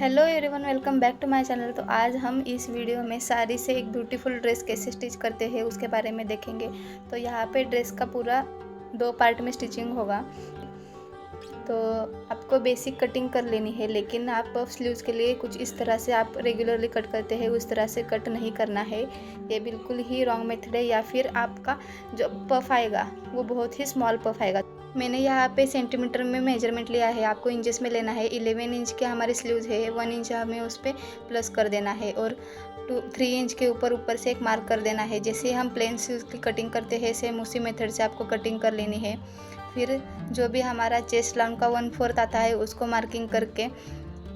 Hello everyone, welcome back to my channel. तो आज हम इस वीडियो में साड़ी से एक ब्यूटीफुल ड्रेस कैसे स्टिच करते हैं उसके बारे में देखेंगे। तो यहाँ पे ड्रेस का पूरा 2 पार्ट में स्टिचिंग होगा। तो आपको बेसिक कटिंग कर लेनी है, लेकिन आप पफ स्लीव्स के लिए कुछ इस तरह से आप रेगुलरली कट करते हैं उस तरह से कट नहीं करना है। ये बिल्कुल ही रॉन्ग मेथड है, या फिर आपका जो पफ आएगा वो बहुत ही स्मॉल पफ आएगा। मैंने यहाँ पे सेंटीमीटर में मेजरमेंट लिया है, आपको इंचेस में लेना है। 11 इंच के हमारे स्लीव्स है, 1 इंच हमें उस पर प्लस कर देना है और 3 इंच के ऊपर से एक मार्क कर देना है। जैसे हम प्लेन स्लीव्स की कटिंग करते हैं सेम उसी मेथड से आपको कटिंग कर लेनी है। फिर जो भी हमारा चेस्ट राउंड का 1/4 आता है उसको मार्किंग करके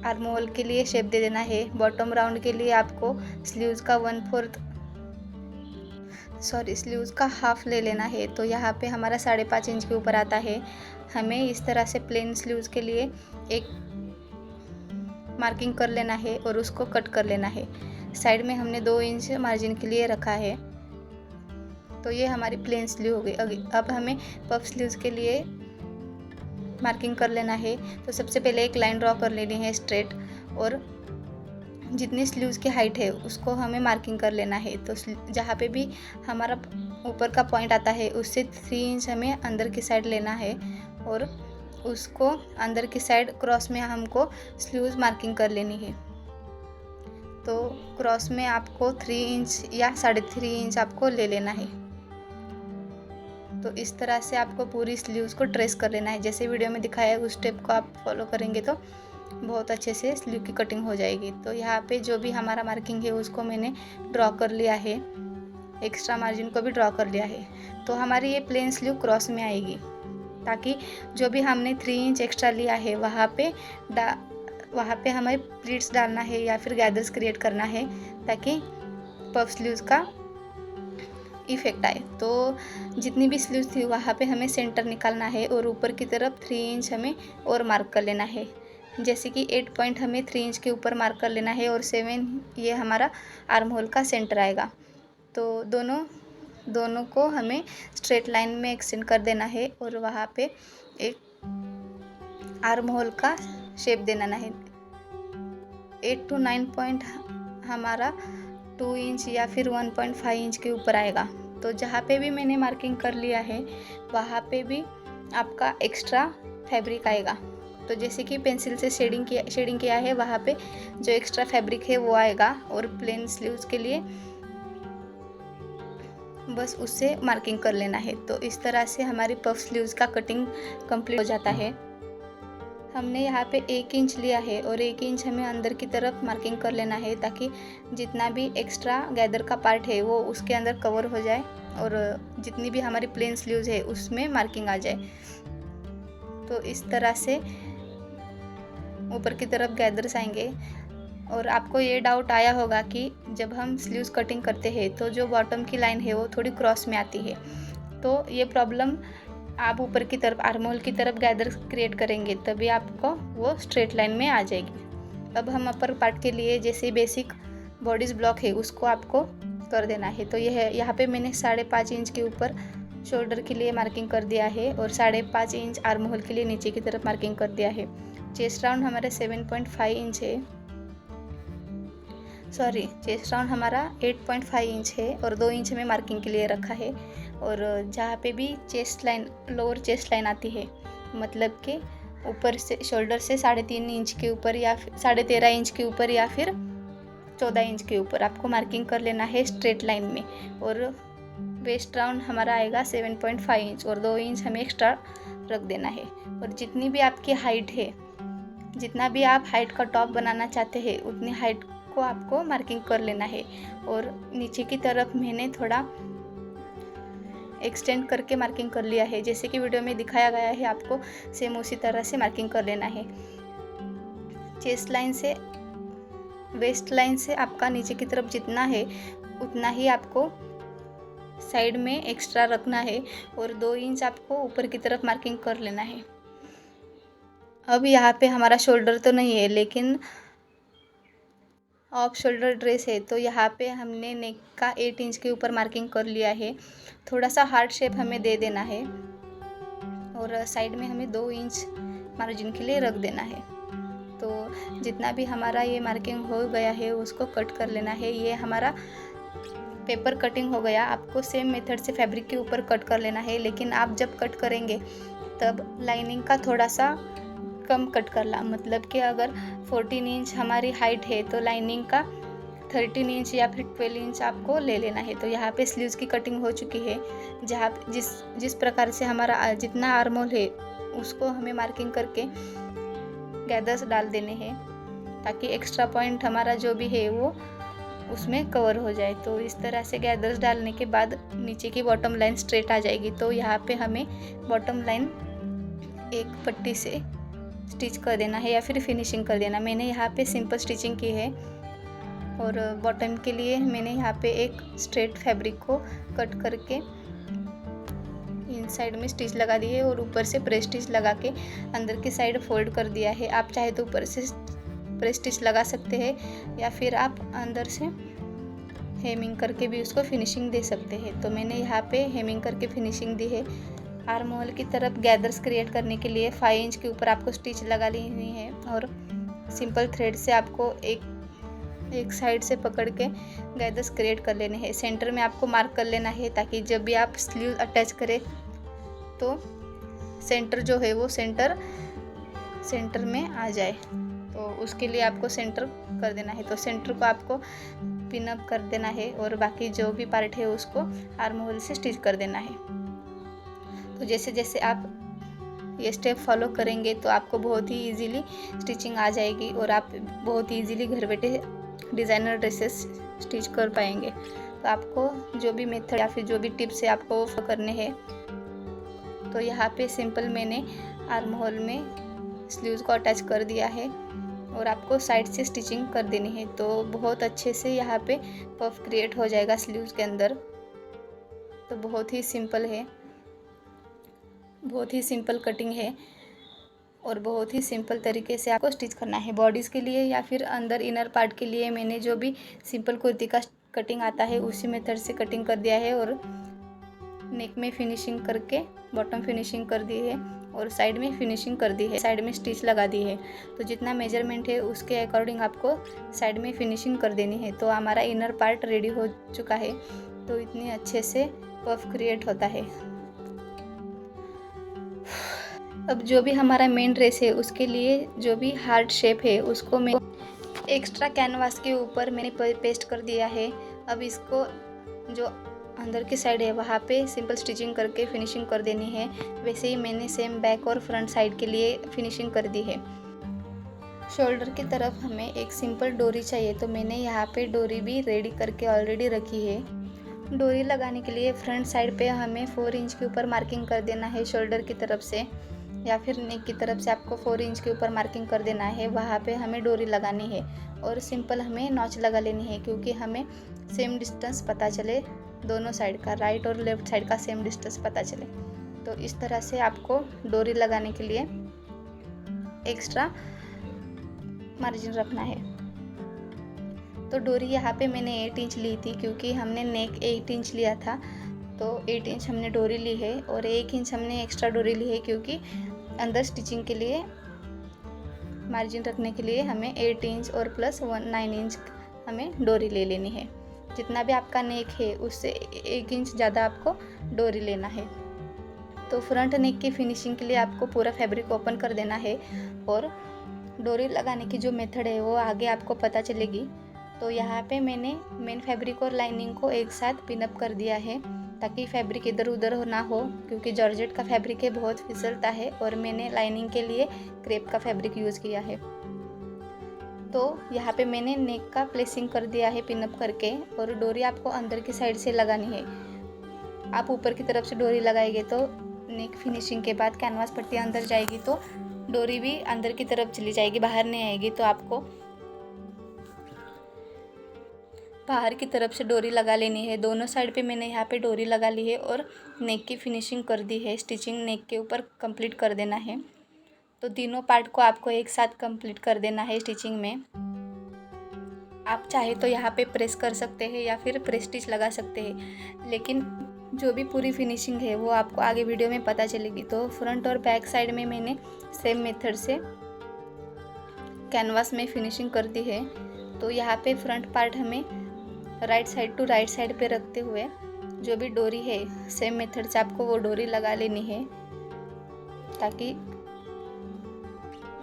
आर्म होल के लिए शेप दे देना है। बॉटम राउंड के लिए आपको स्लीव्स का हाफ ले लेना है। तो यहाँ पे हमारा 5.5 इंच के ऊपर आता है। हमें इस तरह से प्लेन स्लीव्स के लिए एक मार्किंग कर लेना है और उसको कट कर लेना है। साइड में हमने 2 इंच मार्जिन के लिए रखा है। तो ये हमारी प्लेन स्लीव हो गई। अब हमें पफ स्लीव्स के लिए मार्किंग कर लेना है। तो सबसे पहले एक लाइन ड्रॉ कर लेनी है स्ट्रेट, और जितनी स्लीव्स की हाइट है उसको हमें मार्किंग कर लेना है। तो जहाँ पे भी हमारा ऊपर का पॉइंट आता है उससे 3 इंच हमें अंदर की साइड लेना है, और उसको अंदर की साइड क्रॉस में हमको स्लीव्स मार्किंग कर लेनी है। तो क्रॉस में आपको 3 इंच या 3.5 इंच आपको ले लेना है। तो इस तरह से आपको पूरी स्लीव्स को ट्रेस कर लेना है। जैसे वीडियो में दिखाया है उस स्टेप को आप फॉलो करेंगे तो बहुत अच्छे से स्लीव की कटिंग हो जाएगी। तो यहाँ पे जो भी हमारा मार्किंग है उसको मैंने ड्रॉ कर लिया है, एक्स्ट्रा मार्जिन को भी ड्रॉ कर लिया है। तो हमारी ये प्लेन स्लीव क्रॉस में आएगी, ताकि जो भी हमने 3 इंच एक्स्ट्रा लिया है वहाँ पे हमें प्लीट्स डालना है या फिर गैदर्स क्रिएट करना है, ताकि पफ स्लीव्स का इफेक्ट आए। तो जितनी भी स्लीव्स थी वहाँ पे हमें सेंटर निकालना है और ऊपर की तरफ 3 इंच हमें और मार्क कर लेना है। जैसे कि 8 पॉइंट हमें 3 इंच के ऊपर मार्क कर लेना है और 7 ये हमारा आर्म होल का सेंटर आएगा। तो दोनों को हमें स्ट्रेट लाइन में एक्सटेंड कर देना है और वहाँ पे एक आर्म होल का शेप देना है। 8 to 9 पॉइंट हमारा 2 इंच या फिर 1.5 इंच के ऊपर आएगा। तो जहाँ पे भी मैंने मार्किंग कर लिया है वहाँ पे भी आपका एक्स्ट्रा फैब्रिक आएगा। तो जैसे कि पेंसिल से शेडिंग किया है वहाँ पे जो एक्स्ट्रा फैब्रिक है वो आएगा, और प्लेन स्लीव्स के लिए बस उससे मार्किंग कर लेना है। तो इस तरह से हमारी पफ स्लीव्स का कटिंग कंप्लीट हो जाता है। हमने यहाँ पे 1 इंच लिया है और 1 इंच हमें अंदर की तरफ मार्किंग कर लेना है, ताकि जितना भी एक्स्ट्रा गैदर का पार्ट है वो उसके अंदर कवर हो जाए और जितनी भी हमारी प्लेन स्लीव्स है उसमें मार्किंग आ जाए। तो इस तरह से ऊपर की तरफ गैदर्स आएंगे। और आपको ये डाउट आया होगा कि जब हम स्लीव्स कटिंग करते हैं तो जो बॉटम की लाइन है वो थोड़ी क्रॉस में आती है। तो ये प्रॉब्लम आप ऊपर की तरफ आर्म होल की तरफ गैदर क्रिएट करेंगे तभी आपको वो स्ट्रेट लाइन में आ जाएगी। अब हम अपर पार्ट के लिए जैसे बेसिक बॉडीज ब्लॉक है उसको आपको कर देना है। तो यह यहाँ पे मैंने 5.5 इंच के ऊपर शोल्डर के लिए मार्किंग कर दिया है और 5.5 इंच आर्म होल के लिए नीचे की तरफ मार्किंग कर दिया है। चेस्ट राउंड हमारा 7.5 इंच है, चेस्ट राउंड हमारा 8.5 इंच है और 2 इंच हमें मार्किंग के लिए रखा है। और जहाँ पे भी लोअर चेस्ट लाइन आती है, मतलब कि ऊपर से शोल्डर से 3.5 इंच के ऊपर या फिर 13.5 इंच के ऊपर या फिर 14 इंच के ऊपर आपको मार्किंग कर लेना है स्ट्रेट लाइन में। और वेस्ट राउंड हमारा आएगा 7.5 इंच और 2 इंच हमें एक्स्ट्रा रख देना है। और जितनी भी आपकी हाइट है, जितना भी आप हाइट का टॉप बनाना चाहते हैं उतनी हाइट को आपको मार्किंग कर लेना है। और नीचे की तरफ मैंने थोड़ा एक्सटेंड करके मार्किंग कर लिया है, जैसे कि वीडियो में दिखाया गया है आपको सेम उसी तरह से मार्किंग कर लेना है। चेस्ट लाइन से वेस्ट लाइन से आपका नीचे की तरफ जितना है उतना ही आपको साइड में एक्स्ट्रा रखना है और 2 इंच आपको ऊपर की तरफ मार्किंग कर लेना है। अब यहाँ पे हमारा शोल्डर तो नहीं है, लेकिन ऑफ शोल्डर ड्रेस है, तो यहाँ पे हमने नेक का 8 इंच के ऊपर मार्किंग कर लिया है। थोड़ा सा हार्ट शेप हमें दे देना है और साइड में हमें 2 इंच मार्जिन के लिए रख देना है। तो जितना भी हमारा ये मार्किंग हो गया है उसको कट कर लेना है। ये हमारा पेपर कटिंग हो गया। आपको सेम मेथड से फैब्रिक के ऊपर कट कर लेना है, लेकिन आप जब कट करेंगे तब लाइनिंग का थोड़ा सा कम कट करना। मतलब कि अगर 14 इंच हमारी हाइट है तो लाइनिंग का 13 इंच या फिर 12 इंच आपको ले लेना है। तो यहाँ पे स्लीव्स की कटिंग हो चुकी है। जहाँ जिस प्रकार से हमारा जितना आर्मोल है उसको हमें मार्किंग करके गैदर्स डाल देने हैं, ताकि एक्स्ट्रा पॉइंट हमारा जो भी है वो उसमें कवर हो जाए। तो इस तरह से गैदर्स डालने के बाद नीचे की बॉटम लाइन स्ट्रेट आ जाएगी। तो यहाँ पे हमें बॉटम लाइन एक पट्टी से स्टिच कर देना है या फिर फिनिशिंग कर देना। मैंने यहाँ पे सिंपल स्टिचिंग की है और बॉटम के लिए मैंने यहाँ पे एक स्ट्रेट फैब्रिक को कट करके इन साइड में स्टिच लगा दी है और ऊपर से प्रेस स्टिच लगा के अंदर की साइड फोल्ड कर दिया है। आप चाहे तो ऊपर से प्रेस स्टिच लगा सकते हैं या फिर आप अंदर से हेमिंग करके भी उसको फिनिशिंग दे सकते हैं। तो मैंने यहाँ पे हेमिंग करके फिनिशिंग दी है। आर्म होल की तरफ गैदर्स क्रिएट करने के लिए 5 इंच के ऊपर आपको स्टिच लगा लेनी है और सिंपल थ्रेड से आपको एक साइड से पकड़ के गैदर्स क्रिएट कर लेने हैं। सेंटर में आपको मार्क कर लेना है, ताकि जब भी आप स्लीव अटैच करें तो सेंटर जो है वो सेंटर में आ जाए। तो उसके लिए आपको सेंटर कर देना है। तो सेंटर को आपको पिन अप कर देना है और बाकी जो भी पार्ट है उसको आर्म होल से स्टिच कर देना है। तो जैसे जैसे आप ये स्टेप फॉलो करेंगे तो आपको बहुत ही इजीली स्टिचिंग आ जाएगी और आप बहुत ही इजीली घर बैठे डिज़ाइनर ड्रेसेस स्टिच कर पाएंगे। तो आपको जो भी मेथड या फिर जो भी टिप्स है आपको वो करने हैं। तो यहाँ पे सिंपल मैंने आर्म होल में स्लीव्स को अटैच कर दिया है और आपको साइड से स्टिचिंग कर देनी है। तो बहुत अच्छे से यहाँ पे पफ क्रिएट हो जाएगा स्लीव्स के अंदर। तो बहुत ही सिंपल है, बहुत ही सिंपल कटिंग है और बहुत ही सिंपल तरीके से आपको स्टिच करना है। बॉडीज़ के लिए या फिर अंदर इनर पार्ट के लिए मैंने जो भी सिंपल कुर्ती का कटिंग आता है उसी मेथड से कटिंग कर दिया है और नेक में फिनिशिंग करके बॉटम फिनिशिंग कर दी है और साइड में फिनिशिंग कर दी है, साइड में स्टिच लगा दी है। तो जितना मेजरमेंट है उसके अकॉर्डिंग आपको साइड में फिनिशिंग कर देनी है। तो हमारा इनर पार्ट रेडी हो चुका है। तो इतने अच्छे से पफ क्रिएट होता है। अब जो भी हमारा मेन ड्रेस है उसके लिए जो भी हार्ट शेप है उसको मैं एक्स्ट्रा कैनवास के ऊपर मैंने पेस्ट कर दिया है। अब इसको जो अंदर की साइड है वहाँ पे सिंपल स्टिचिंग करके फिनिशिंग कर देनी है। वैसे ही मैंने सेम बैक और फ्रंट साइड के लिए फिनिशिंग कर दी है। शोल्डर की तरफ हमें एक सिंपल डोरी चाहिए, तो मैंने यहाँ पे डोरी भी रेडी करके ऑलरेडी रखी है। डोरी लगाने के लिए फ्रंट साइड पे हमें 4 इंच के ऊपर मार्किंग कर देना है शोल्डर की तरफ से, या फिर नेक की तरफ से आपको 4 इंच के ऊपर मार्किंग कर देना है। वहाँ पे हमें डोरी लगानी है और सिंपल हमें नॉच लगा लेनी है, क्योंकि हमें सेम डिस्टेंस पता चले दोनों साइड का, राइट और लेफ्ट साइड का सेम डिस्टेंस पता चले। तो इस तरह से आपको डोरी लगाने के लिए एक्स्ट्रा मार्जिन रखना है। तो डोरी यहाँ पे मैंने 8 इंच ली थी, क्योंकि हमने नेक 8 इंच लिया था। तो 8 इंच हमने डोरी ली है और 1 इंच हमने एक्स्ट्रा डोरी ली है, क्योंकि अंदर स्टिचिंग के लिए मार्जिन रखने के लिए हमें 8 इंच और प्लस 9 इंच हमें डोरी ले लेनी है। जितना भी आपका नेक है उससे 1 इंच ज़्यादा आपको डोरी लेना है। तो फ्रंट नेक की फिनिशिंग के लिए आपको पूरा फैब्रिक ओपन कर देना है और डोरी लगाने की जो मेथड है वो आगे आपको पता चलेगी। तो यहाँ पे मैंने मेन फैब्रिक और लाइनिंग को एक साथ पिनअप कर दिया है, ताकि फैब्रिक इधर उधर ना हो, क्योंकि जॉर्जेट का फैब्रिक है, बहुत फिसलता है और मैंने लाइनिंग के लिए क्रेप का फैब्रिक यूज़ किया है। तो यहाँ पे मैंने नेक का प्लेसिंग कर दिया है पिनअप करके, और डोरी आपको अंदर की साइड से लगानी है। आप ऊपर की तरफ से डोरी लगाएंगे तो नेक फिनिशिंग के बाद कैनवास पट्टी अंदर जाएगी, तो डोरी भी अंदर की तरफ चली जाएगी, बाहर नहीं आएगी। तो आपको बाहर की तरफ से डोरी लगा लेनी है। दोनों साइड पे मैंने यहाँ पे डोरी लगा ली है और नेक की फिनिशिंग कर दी है। स्टिचिंग नेक के ऊपर कंप्लीट कर देना है। तो तीनों पार्ट को आपको एक साथ कंप्लीट कर देना है स्टिचिंग में। आप चाहे तो यहाँ पे प्रेस कर सकते हैं या फिर प्रेस स्टिच लगा सकते हैं, लेकिन जो भी पूरी फिनिशिंग है वो आपको आगे वीडियो में पता चलेगी। तो फ्रंट और बैक साइड में मैंने सेम मेथड से कैनवास में फिनिशिंग कर दी है। तो यहाँ पे फ्रंट पार्ट हमें right side to right side पे रखते हुए जो भी डोरी है सेम मेथड से आपको वो डोरी लगा लेनी है, ताकि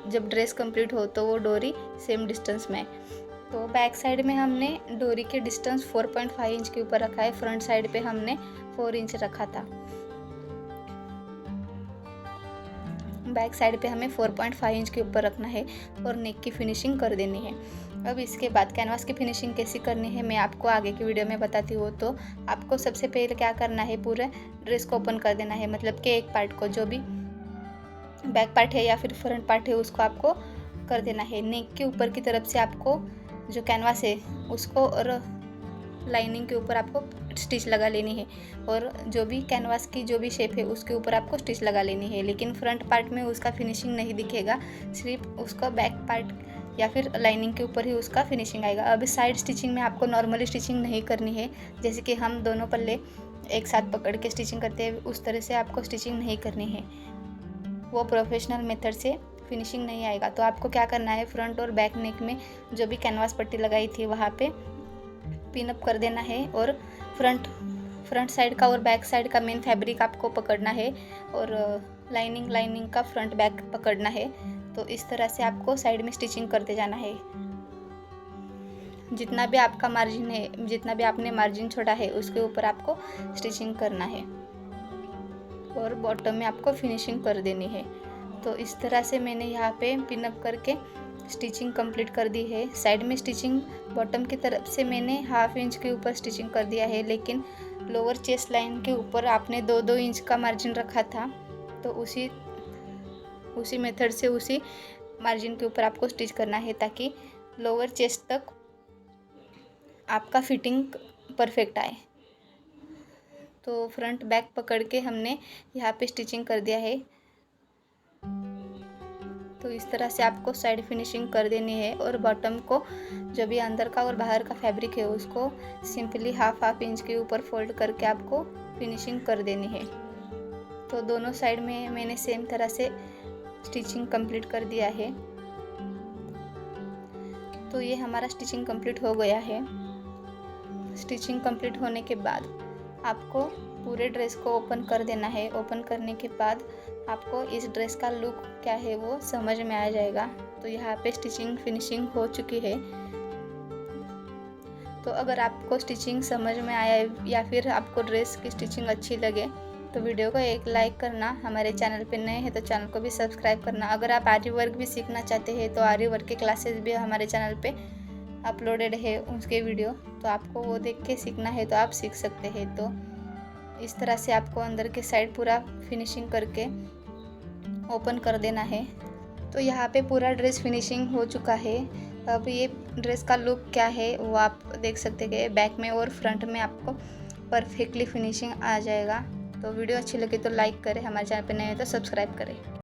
जब ड्रेस कंप्लीट हो तो वो डोरी सेम डिस्टेंस में। तो बैक साइड में हमने डोरी के डिस्टेंस 4.5 इंच के ऊपर रखा है, फ्रंट साइड पे हमने 4 इंच रखा था। बैक साइड पे हमें 4.5 इंच के ऊपर रखना है और नेक की फिनिशिंग कर देनी है। अब इसके बाद कैनवास की फिनिशिंग कैसी करनी है मैं आपको आगे की वीडियो में बताती हूँ। तो आपको सबसे पहले क्या करना है, पूरे ड्रेस को ओपन कर देना है, मतलब कि एक पार्ट को, जो भी बैक पार्ट है या फिर फ्रंट पार्ट है उसको आपको कर देना है। नेक के ऊपर की तरफ से आपको जो कैनवास है उसको और लाइनिंग के ऊपर आपको स्टिच लगा लेनी है, और जो भी कैनवास की जो भी शेप है उसके ऊपर आपको स्टिच लगा लेनी है। लेकिन फ्रंट पार्ट में उसका फिनिशिंग नहीं दिखेगा, सिर्फ उसका बैक पार्ट या फिर लाइनिंग के ऊपर ही उसका फिनिशिंग आएगा। अभी साइड स्टिचिंग में आपको नॉर्मली स्टिचिंग नहीं करनी है, जैसे कि हम दोनों पल्ले एक साथ पकड़ के स्टिचिंग करते हैं उस तरह से आपको स्टिचिंग नहीं करनी है, वो प्रोफेशनल मेथड से फिनिशिंग नहीं आएगा। तो आपको क्या करना है, फ्रंट और बैक नेक में जो भी कैनवास पट्टी लगाई थी वहाँ पे पिन अप कर देना है, और फ्रंट साइड का और बैक साइड का मेन फैब्रिक आपको पकड़ना है, और लाइनिंग का फ्रंट बैक पकड़ना है। तो इस तरह से आपको साइड में स्टिचिंग करते जाना है। जितना भी आपका मार्जिन है, जितना भी आपने मार्जिन छोड़ा है उसके ऊपर आपको स्टिचिंग करना है, और बॉटम में आपको फिनिशिंग कर देनी है। तो इस तरह से मैंने यहाँ पे पिन अप करके स्टिचिंग कंप्लीट कर दी है। साइड में स्टिचिंग बॉटम की तरफ से मैंने 1/2 इंच के ऊपर स्टिचिंग कर दिया है, लेकिन लोअर चेस्ट लाइन के ऊपर आपने 2-2 इंच का मार्जिन रखा था, तो उसी मेथड से उसी मार्जिन के ऊपर आपको स्टिच करना है, ताकि लोअर चेस्ट तक आपका फिटिंग परफेक्ट आए। तो फ्रंट बैक पकड़ के हमने यहाँ पे स्टिचिंग कर दिया है। तो इस तरह से आपको साइड फिनिशिंग कर देनी है, और बॉटम को जो भी अंदर का और बाहर का फैब्रिक है उसको सिंपली 1/2 इंच के ऊपर फोल्ड करके आपको फिनिशिंग कर देनी है। तो दोनों साइड में मैंने सेम तरह से स्टिचिंग कंप्लीट कर दिया है। तो ये हमारा स्टिचिंग कंप्लीट हो गया है। स्टिचिंग कंप्लीट होने के बाद आपको पूरे ड्रेस को ओपन कर देना है। ओपन करने के बाद आपको इस ड्रेस का लुक क्या है वो समझ में आ जाएगा। तो यहाँ पे स्टिचिंग फिनिशिंग हो चुकी है। तो अगर आपको स्टिचिंग समझ में आया या फिर आपको ड्रेस की स्टिचिंग अच्छी लगे तो वीडियो को एक लाइक करना। हमारे चैनल पे नए हैं तो चैनल को भी सब्सक्राइब करना। अगर आप आरी वर्क भी सीखना चाहते हैं तो आरी वर्क के क्लासेस भी हमारे चैनल पे अपलोडेड है उसके वीडियो, तो आपको वो देख के सीखना है तो आप सीख सकते हैं। तो इस तरह से आपको अंदर के साइड पूरा फिनिशिंग करके ओपन कर देना है। तो यहाँ पे पूरा ड्रेस फिनिशिंग हो चुका है। अब ये ड्रेस का लुक क्या है वो आप देख सकते हैं। बैक में और फ्रंट में आपको परफेक्टली फिनिशिंग आ जाएगा। तो वीडियो अच्छी लगी तो लाइक करें, हमारे चैनल पे नए हैं तो सब्सक्राइब करें।